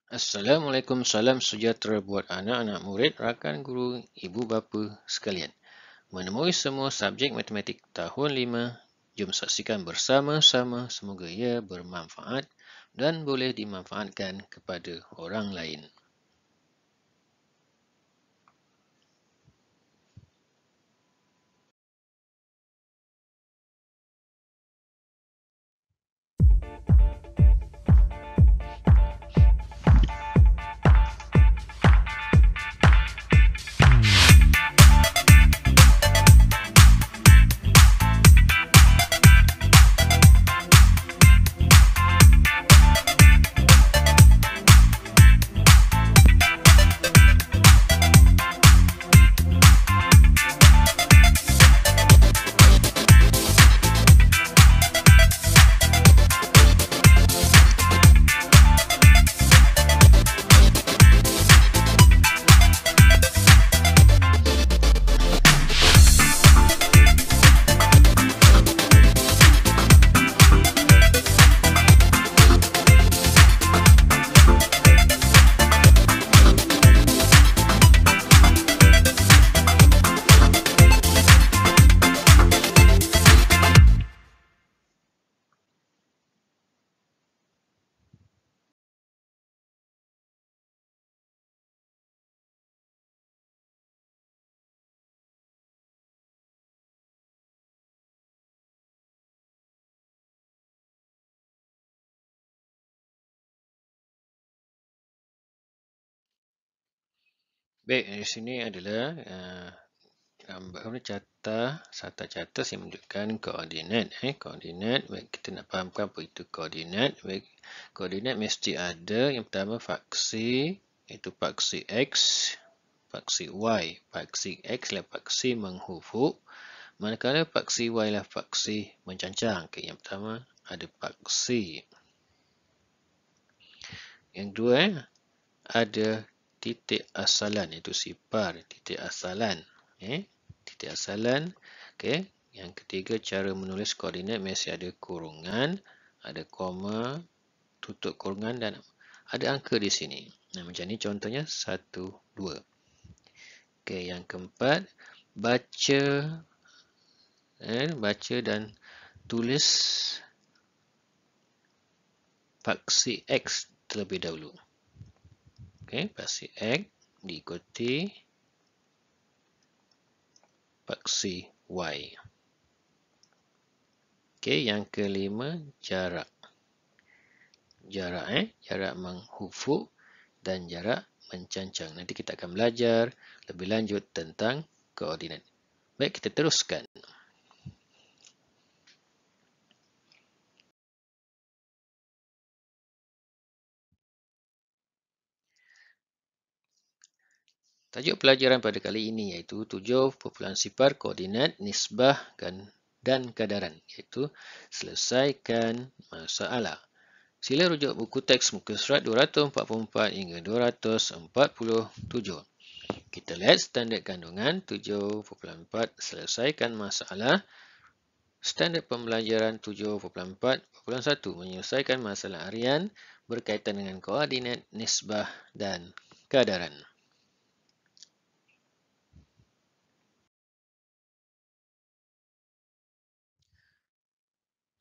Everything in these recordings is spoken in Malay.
Assalamualaikum, salam sejahtera buat anak-anak murid, rakan guru, ibu bapa sekalian. Menemui semua subjek matematik tahun 5, jom saksikan bersama-sama, semoga ia bermanfaat dan boleh dimanfaatkan kepada orang lain. Baik, di sini adalah gambar carta yang menunjukkan koordinat. Koordinat, baik, kita nak fahamkan apa itu koordinat. Baik, koordinat mesti ada yang pertama faksi, iaitu faksi X, faksi Y. Faksi X adalah faksi menghufuk, manakala faksi Y adalah faksi mencancang. Okay, yang pertama ada faksi. Yang kedua, ada titik asalan, iaitu sipar, titik asalan. Titik asalan. Okay. Yang ketiga, cara menulis koordinat mesti ada kurungan, ada koma, tutup kurungan dan ada angka di sini. Nah, macam ni contohnya 1, 2. Okay. Yang keempat, baca dan tulis faksi X terlebih dahulu. Okay. Faksi X diikuti faksi Y. Okay, yang kelima, jarak. Jarak menghufuk dan jarak mencancang. Nanti kita akan belajar lebih lanjut tentang koordinat. Baik, kita teruskan. Tajuk pelajaran pada kali ini iaitu 7 kumpulan sifar koordinat, nisbah dan kadaran, iaitu selesaikan masalah. Sila rujuk buku teks muka surat 244 hingga 247. Kita lihat standard kandungan 7.4 selesaikan masalah. Standard pembelajaran 7.4.1 menyelesaikan masalah harian berkaitan dengan koordinat, nisbah dan kadaran.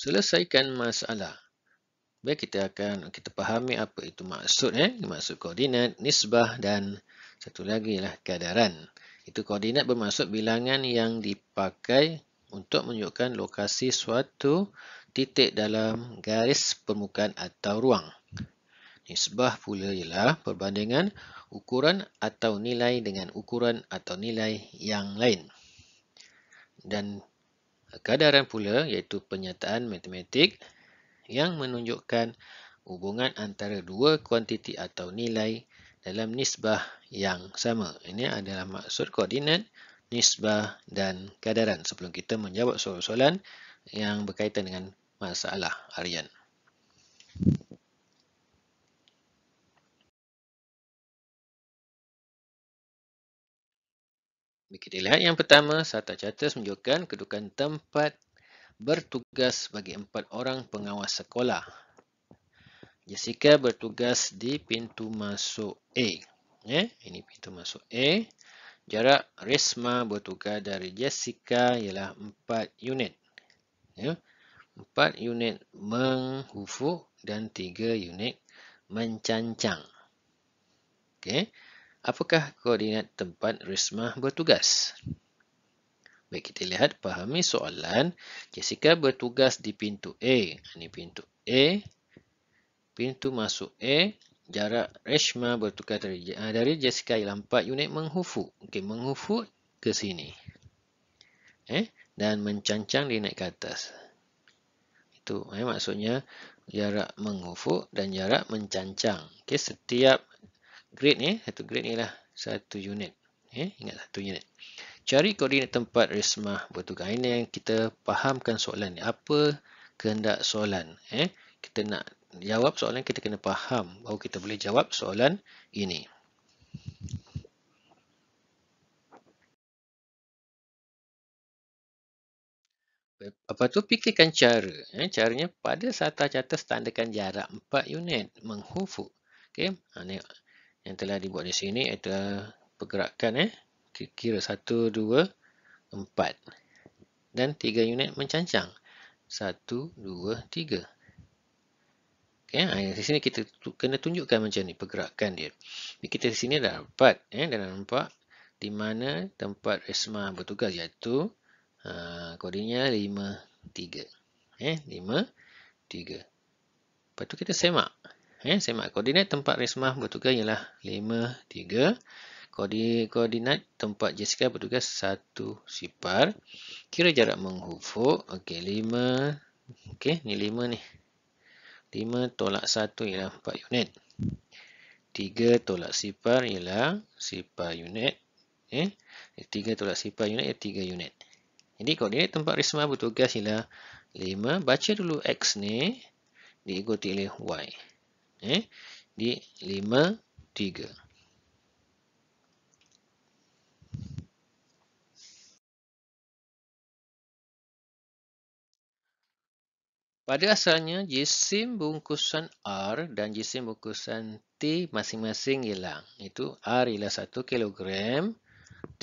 Selesaikan masalah. Baik, kita fahami apa itu maksud. Maksud koordinat, nisbah dan satu lagi lah kadaran. Itu koordinat bermaksud bilangan yang dipakai untuk menunjukkan lokasi suatu titik dalam garis permukaan atau ruang. Nisbah pula ialah perbandingan ukuran atau nilai dengan ukuran atau nilai yang lain. Dan kadaran pula iaitu penyataan matematik yang menunjukkan hubungan antara dua kuantiti atau nilai dalam nisbah yang sama. Ini adalah maksud koordinat, nisbah dan kadaran sebelum kita menjawab soalan-soalan yang berkaitan dengan masalah harian. Kita lihat yang pertama, Sarta Catas menunjukkan kedudukan tempat bertugas bagi 4 orang pengawas sekolah. Jessica bertugas di pintu masuk A. Ini pintu masuk A. Jarak Risma bertugas dari Jessica ialah 4 unit. 4 unit menghufuk dan 3 unit mencancang. Okey. Apakah koordinat tempat Risma bertugas? Baik, kita lihat, pahami soalan. Jessica bertugas di pintu A. Ini pintu A. Pintu masuk A, jarak Reshma bertukar dari Jessica ialah 4 unit menghufuk. Okey, menghufuk ke sini. Dan mencancang dia naik ke atas. Itu maksudnya jarak menghufuk dan jarak mencancang. Okey, setiap grade ni, satu grade ni ialah 1 unit. Ingat 1 unit. Cari koordinat tempat Reshma bertukar. Ini yang kita fahamkan soalan ni. Apa kehendak soalan? Kita nak jawab soalan, kita kena faham bahawa kita boleh jawab soalan ini. Apa tu, fikirkan cara. Caranya pada Sarta Catas tandakan jarak 4 unit menghufuk. Okey, yang telah dibuat di sini adalah pergerakan. Kira 1, 2, 4 dan 3 unit mencancang. 1, 2, 3. Okay, di sini kita kena tunjukkan macam ni pergerakan dia. Kita di sini dah dapat, dah nampak di mana tempat Resma bertugas, iaitu koordinatnya 5, 3. 5, 3. Lepas tu kita semak. Semak koordinat tempat Resma bertugas ialah 5, 3. Koordinat tempat Jessica bertugas 1, 0. Kira jarak menghufuk. Okey, 5. Okey, ni 5 ni. 5 tolak 1 ialah 4 unit. 3 tolak 0 ialah 0 unit. 3 tolak 0 unit ialah 3 unit. Jadi koordinat tempat Risma bertugas ialah 5. Baca dulu X ni diikuti oleh Y. Di 5, 3. Pada asalnya, jisim bungkusan R dan jisim bungkusan T masing-masing hilang. Itu R ialah 1 kilogram, T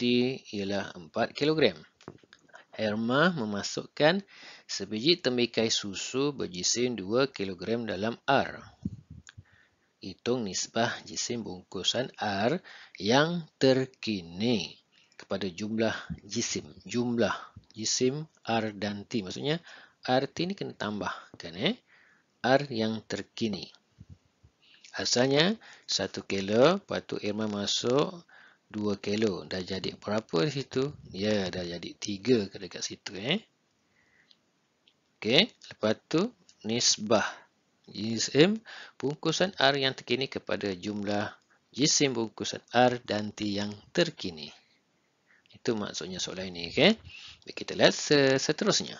ialah 4 kilogram. Herma memasukkan sebiji tembikai susu berjisim 2 kilogram dalam R. Hitung nisbah jisim bungkusan R yang terkini kepada jumlah jisim. Jumlah jisim R dan T. Maksudnya RT ni kena tambahkan. R yang terkini. Asalnya 1 kilo, lepas tu Irma masuk 2 kilo. Dah jadi berapa di situ? Ya, dah jadi 3 dekat situ. Okey, lepas tu nisbah jisim bungkusan R yang terkini kepada jumlah jisim bungkusan R dan T yang terkini. Itu maksudnya soalan ini. Okey, kita lihat seterusnya.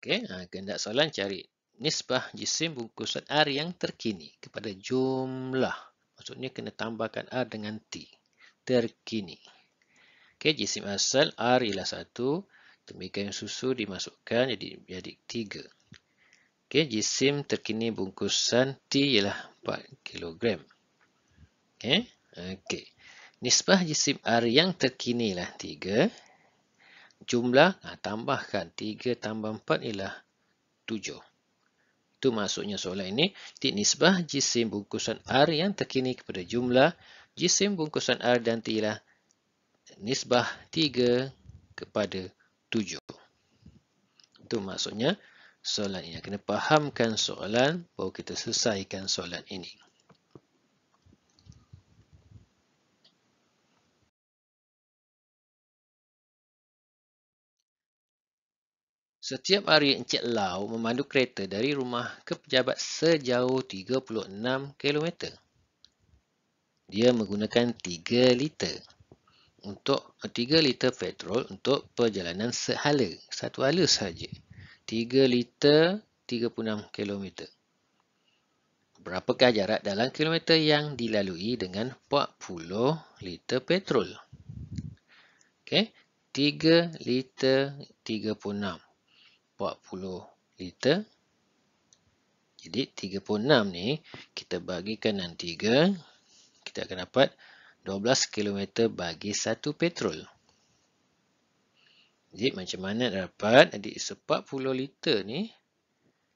Okey, kehendak soalan cari nisbah jisim bungkusan R yang terkini kepada jumlah. Maksudnya kena tambahkan R dengan T. Terkini. Okey, jisim asal R ialah 1. Tembikai susu dimasukkan jadi 3. Okey, jisim terkini bungkusan T ialah 4 kg. Okey. Nisbah jisim R yang terkini ialah 3. Jumlah, tambahkan 3 tambah 4 ialah 7. Itu maksudnya soalan ini. Nisbah jisim bungkusan R yang terkini kepada jumlah jisim bungkusan R dan T ialah nisbah 3 kepada 7. Itu maksudnya soalan ini. Kena fahamkan soalan baru kita selesaikan soalan ini. Setiap hari Encik Lau memandu kereta dari rumah ke pejabat sejauh 36 kilometer. Dia menggunakan 3 liter untuk 3 liter petrol untuk perjalanan sehala, satu hala sahaja. 3 liter 36 kilometer. Berapakah jarak dalam kilometer yang dilalui dengan 40 liter petrol? Okey, 3 liter 36. 40 liter. Jadi 36 ni kita bagikan dengan 3, kita akan dapat 12 km bagi 1 petrol. Jadi macam mana dapat? Jadi 40 liter ni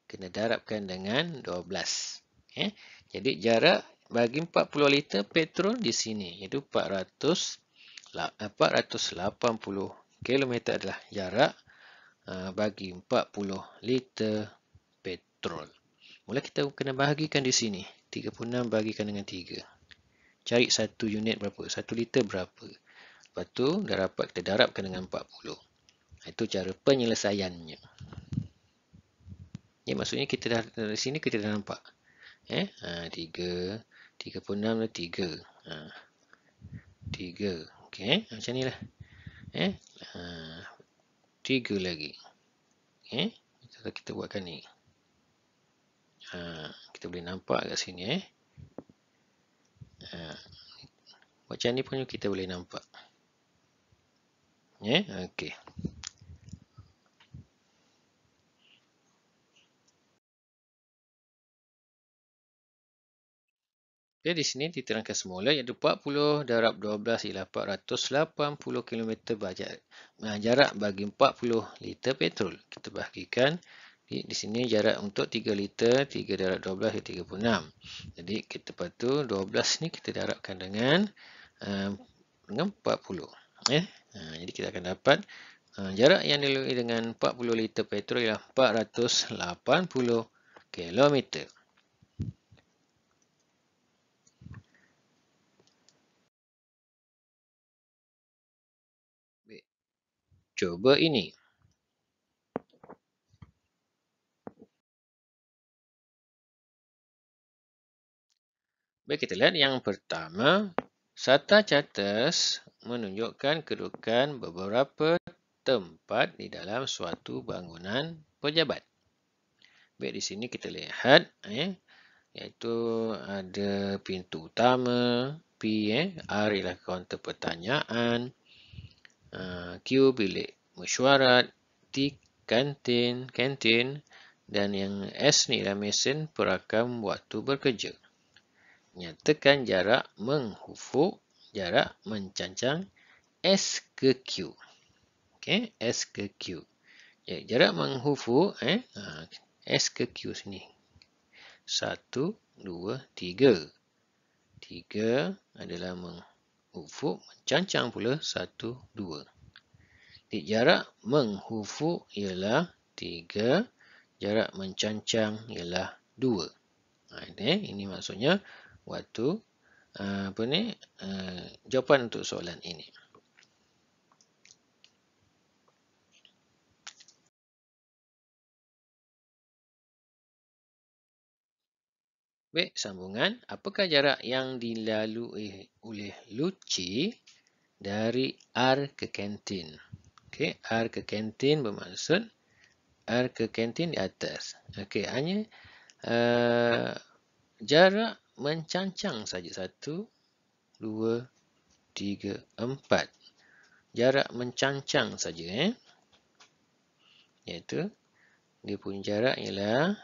kena darabkan dengan 12. Jadi jarak bagi 40 liter petrol di sini iaitu 480 km adalah jarak bagi 40 liter petrol. Mula kita kena bahagikan di sini. 36 bagikan dengan 3. Cari 1 unit berapa? 1 liter berapa? Lepas tu dah dapat kita darabkan dengan 40. Itu cara penyelesaiannya. Ya, maksudnya kita dah dari sini kita dah nampak. 3, 36 dan 3. 3. Okey, macam ni lah. 3 lagi. Kita buatkan ni. Kita boleh nampak kat sini. Macam ni pun kita boleh nampak. Okey. Okay, di sini diterangkan semula iaitu 40 darab 12 ialah 480 km jarak bagi 40 liter petrol. Kita bahagikan di sini jarak untuk 3 liter, 3 darab 12 ialah 36. Jadi kita patu 12 ni kita darabkan dengan 40. Jadi kita akan dapat jarak yang dilalui dengan 40 liter petrol ialah 480 km. Cuba ini. Baik, kita lihat yang pertama. Sata catas menunjukkan kedudukan beberapa tempat di dalam suatu bangunan pejabat. Baik, di sini kita lihat iaitu ada pintu utama, P, R ialah kaunter pertanyaan, Q bilik mesyuarat, T kantin, dan yang S ni ialah mesin perakam waktu bekerja. Nyatakan jarak menghufuk, jarak mencancang S ke Q. Okey, S ke Q. Ya, jarak menghufuk S ke Q sini. 1, 2, 3. 3 adalah menghufuk, mencancang pula 1, 2. Jarak menghufuk ialah 3, jarak mencancang ialah 2. Ini maksudnya waktu jawapan untuk soalan ini. Baik, sambungan. Apakah jarak yang dilalui oleh Luci dari R ke kantin? Okey, R ke kantin bermaksud R ke kantin di atas. Okey, hanya jarak mencancang saja. 1, 2, 3, 4. Jarak mencancang saja. Iaitu, dia punya jarak ialah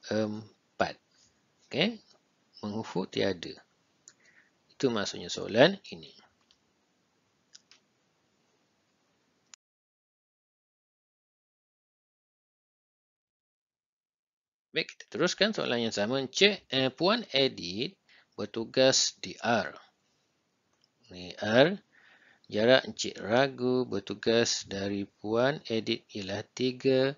4. Okey, menghufuk tiada. Itu maksudnya soalan ini. Baik, kita teruskan soalan yang sama. Puan Edith bertugas di R. Ini R. Jarak Encik Ragu bertugas dari Puan Edith ialah 3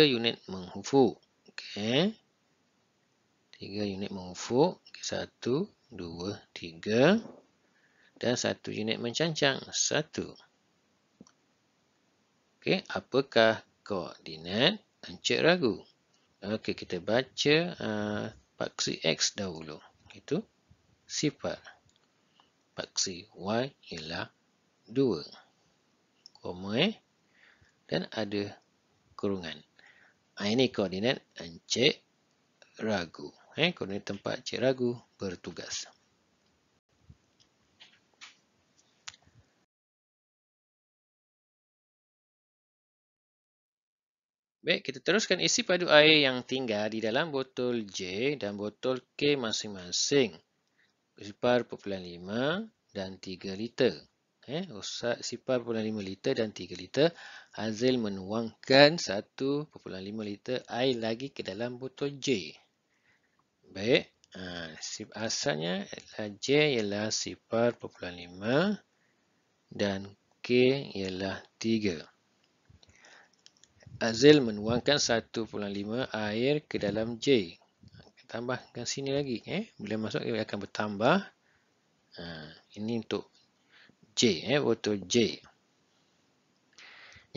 unit menghufuk. Okey. 3 unit menghufuk. 1, 2, 3. Dan 1 unit mencancang. 1. Okey, apakah koordinat Encik Ragu? Okey, kita baca paksi X dahulu. Itu sifar. Paksi Y ialah 2. Koma dan ada kurungan. Ini koordinat Encik Ragu. Koordinat tempat Encik Ragu bertugas. Baik, kita teruskan isi padu air yang tinggal di dalam botol J dan botol K masing-masing. 0.5 dan 3 liter. Rusak 0.5 liter dan 3 liter. Hazil menuangkan 1.5 liter air lagi ke dalam botol J. Baik, asalnya J ialah 0.5 dan K ialah 3. Azil menuangkan 1.5 air ke dalam J. Tambahkan sini lagi. Bila masuk, ia akan bertambah. Ini untuk J. Botol J.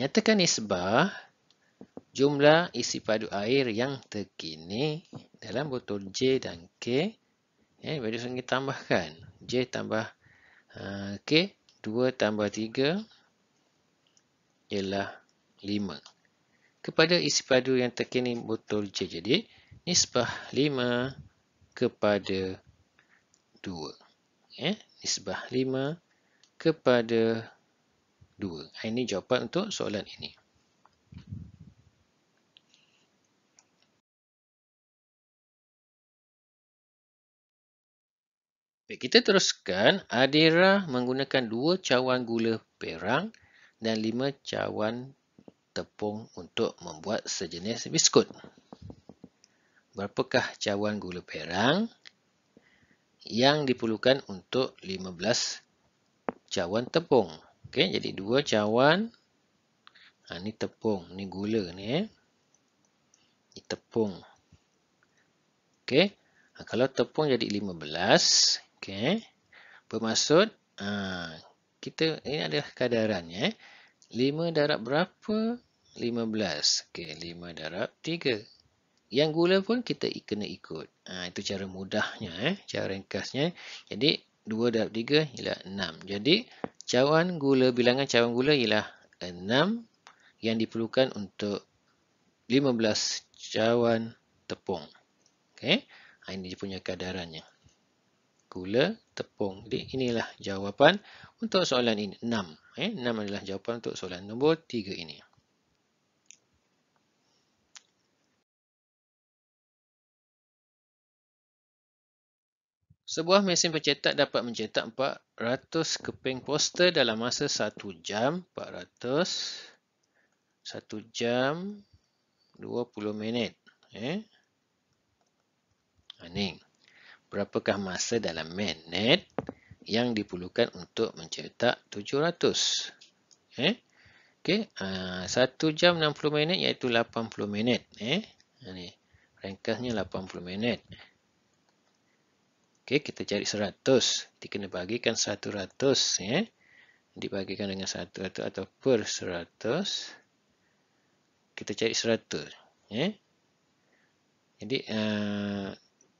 Nyatakan nisbah jumlah isi padu air yang terkini dalam botol J dan K. Bila kita tambahkan. J tambah K. 2 tambah 3 ialah 5. Kepada isi padu yang terkini botol J. Jadi, nisbah 5 kepada 2. Nisbah 5 kepada 2. Ini jawapan untuk soalan ini. Baik, kita teruskan. Adira menggunakan 2 cawan gula perang dan 5 cawan tepung untuk membuat sejenis biskut. Berapakah cawan gula perang yang diperlukan untuk 15 cawan tepung? Okey, jadi 2 cawan. Ini tepung, ini gula ni. Ini tepung. Okey. Kalau tepung jadi 15, okey. Bermaksud kita ini adalah kadarannya. 5 darab berapa? 15. Okey, 5 darab 3. Yang gula pun kita kena ikut. Itu cara mudahnya, cara ringkasnya. Jadi 2 darab 3 ialah 6. Jadi cawan gula, bilangan cawan gula ialah 6 yang diperlukan untuk 15 cawan tepung. Okey. Ini dia punya kadarannya. Gula, tepung. Jadi inilah jawapan untuk soalan ini. 6. 6 adalah jawapan untuk soalan nombor 3 ini. Sebuah mesin pencetak dapat mencetak 400 keping poster dalam masa 1 jam. 400. 1 jam 20 minit. Ini. Berapakah masa dalam minit yang diperlukan untuk mencetak 700? Okey, 1 jam 60 minit iaitu 80 minit. Ini ringkasnya 80 minit. Okey, kita cari 100. Kita kena bagikan 100. Dibagikan dengan 100 atau per 100. Kita cari 100. Jadi,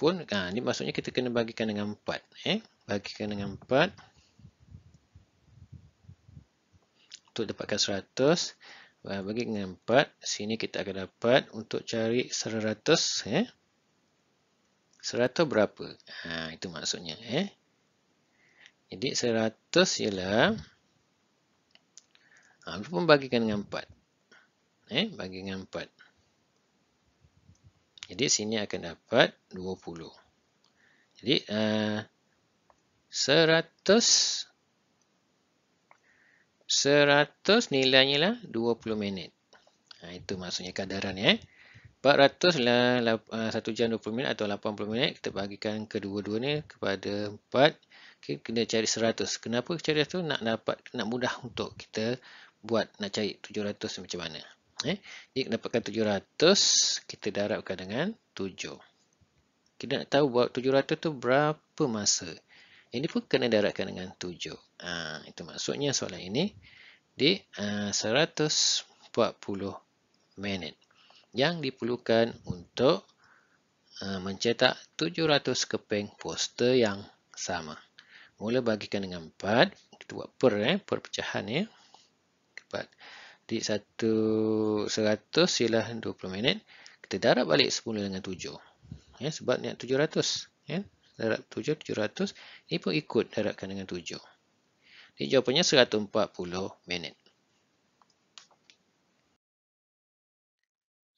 ini maksudnya kita kena bagikan dengan 4. Bagikan dengan 4. Untuk dapatkan 100. Bagi dengan 4. Sini kita akan dapat untuk cari 100. 100 berapa? Itu maksudnya. Jadi 100 ialah bagikan dengan 4. Bagi dengan 4. Jadi sini akan dapat 20. Jadi 100 nilainya lah 20 minit. Itu maksudnya kadaran. 400 lah 1 jam 20 minit atau 80 minit. Kita bagikan kedua-dua ni kepada 4. Okay, kena cari 100. Kenapa cari 100? Nak mudah untuk kita buat, nak cari 700 macam mana. Jadi dapatkan 700, kita darabkan dengan 7. Kita nak tahu buat 700 tu berapa masa. Ini pun kena darabkan dengan 7. Itu maksudnya soalan ini. Di 100 minit yang diperlukan untuk mencetak 700 keping poster yang sama. Mula bagikan dengan 4. Kita buat per pecahan ya. 4 di 100 ialah 20 minit. Kita darab balik 10 dengan 7. Ya, sebab niat 700. Ya. Darab 7, 700. Ini pun ikut darabkan dengan 7. Jadi jawapannya 140 minit.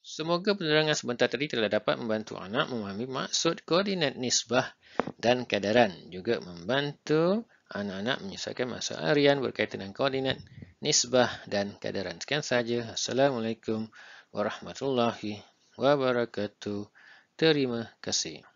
Semoga penerangan sebentar tadi telah dapat membantu anak memahami maksud koordinat nisbah dan kadaran. Juga membantu anak-anak menyelesaikan masalah harian berkaitan dengan koordinat nisbah dan kadaran. Sekian sahaja. Assalamualaikum warahmatullahi wabarakatuh. Terima kasih.